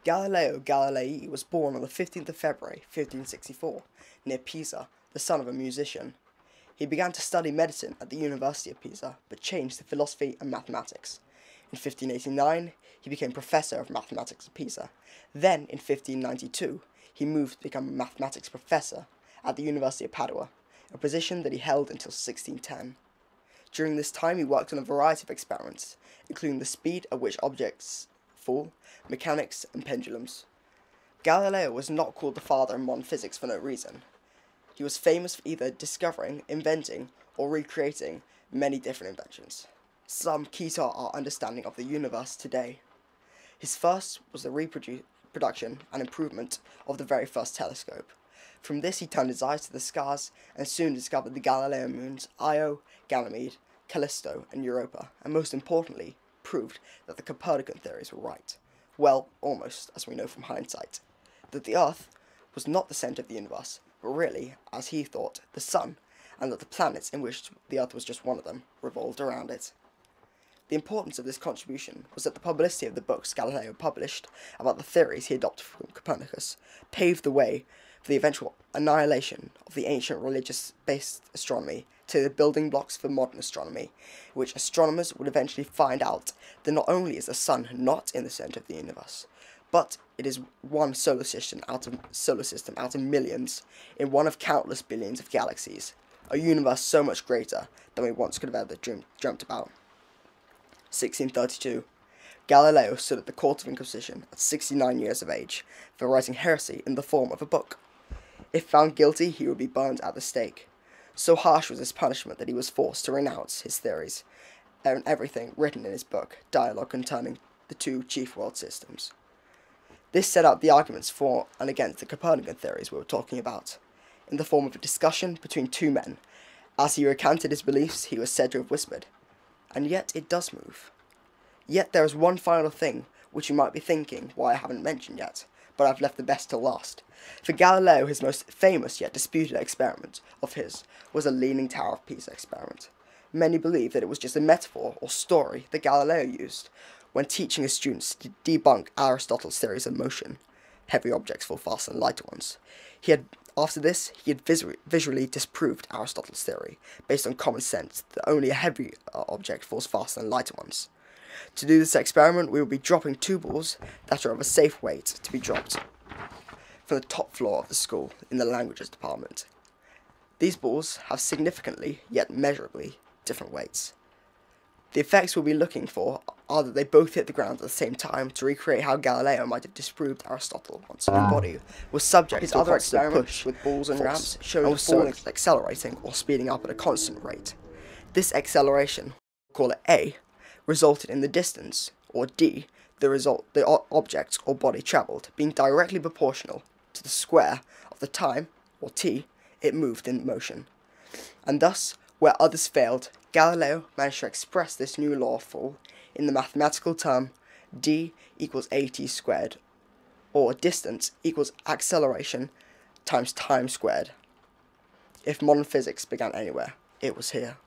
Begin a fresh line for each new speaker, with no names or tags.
Galileo Galilei was born on the 15th of February, 1564, near Pisa, the son of a musician. He began to study medicine at the University of Pisa, but changed to philosophy and mathematics. In 1589, he became professor of mathematics at Pisa. Then, in 1592, he moved to become a mathematics professor at the University of Padua, a position that he held until 1610. During this time, he worked on a variety of experiments, including the speed at which objects fall, mechanics, and pendulums. Galileo was not called the father in modern physics for no reason. He was famous for either discovering, inventing, or recreating many different inventions, some key to our understanding of the universe today. His first was the reproduction and improvement of the very first telescope. From this he turned his eyes to the stars and soon discovered the Galilean moons Io, Ganymede, Callisto, and Europa, and most importantly, proved that the Copernican theories were right. Well, almost, as we know from hindsight. That the Earth was not the centre of the universe, but really, as he thought, the Sun, and that the planets, in which the Earth was just one of them, revolved around it. The importance of this contribution was that the publicity of the books Galileo published about the theories he adopted from Copernicus paved the way for the eventual annihilation of the ancient religious-based astronomy to the building blocks for modern astronomy, in which astronomers would eventually find out that not only is the Sun not in the centre of the universe, but it is one solar system out of millions, in one of countless billions of galaxies, a universe so much greater than we once could have ever dreamt about. 1632. Galileo stood at the court of Inquisition at 69 years of age for writing heresy in the form of a book. If found guilty, he would be burned at the stake. So harsh was his punishment that he was forced to renounce his theories and everything written in his book, Dialogue concerning the two chief world systems. This set out the arguments for and against the Copernican theories we were talking about, in the form of a discussion between two men. As he recanted his beliefs, he was said to have whispered, "And yet it does move." Yet there is one final thing which you might be thinking why I haven't mentioned yet, but I've left the best till last. For Galileo, his most famous yet disputed experiment of his was the Leaning Tower of Pisa experiment. Many believe that it was just a metaphor or story that Galileo used when teaching his students to debunk Aristotle's theories of motion. Heavy objects fall faster than lighter ones. After this, he had visually disproved Aristotle's theory, based on common sense, that only a heavy object falls faster than lighter ones. To do this experiment, we will be dropping two balls that are of a safe weight to be dropped from the top floor of the school in the languages department. These balls have significantly, yet measurably, different weights. The effects we'll be looking for are that they both hit the ground at the same time to recreate how Galileo might have disproved Aristotle once his body was subject to a constant push with balls and ramps, showing also accelerating or speeding up at a constant rate. This acceleration, we'll call it A, resulted in the distance, or D, the object or body travelled, being directly proportional to the square of the time, or T, it moved in motion. And thus, where others failed, Galileo managed to express this new law of fall in the mathematical term d equals at squared, or distance equals acceleration times time squared. If modern physics began anywhere, it was here.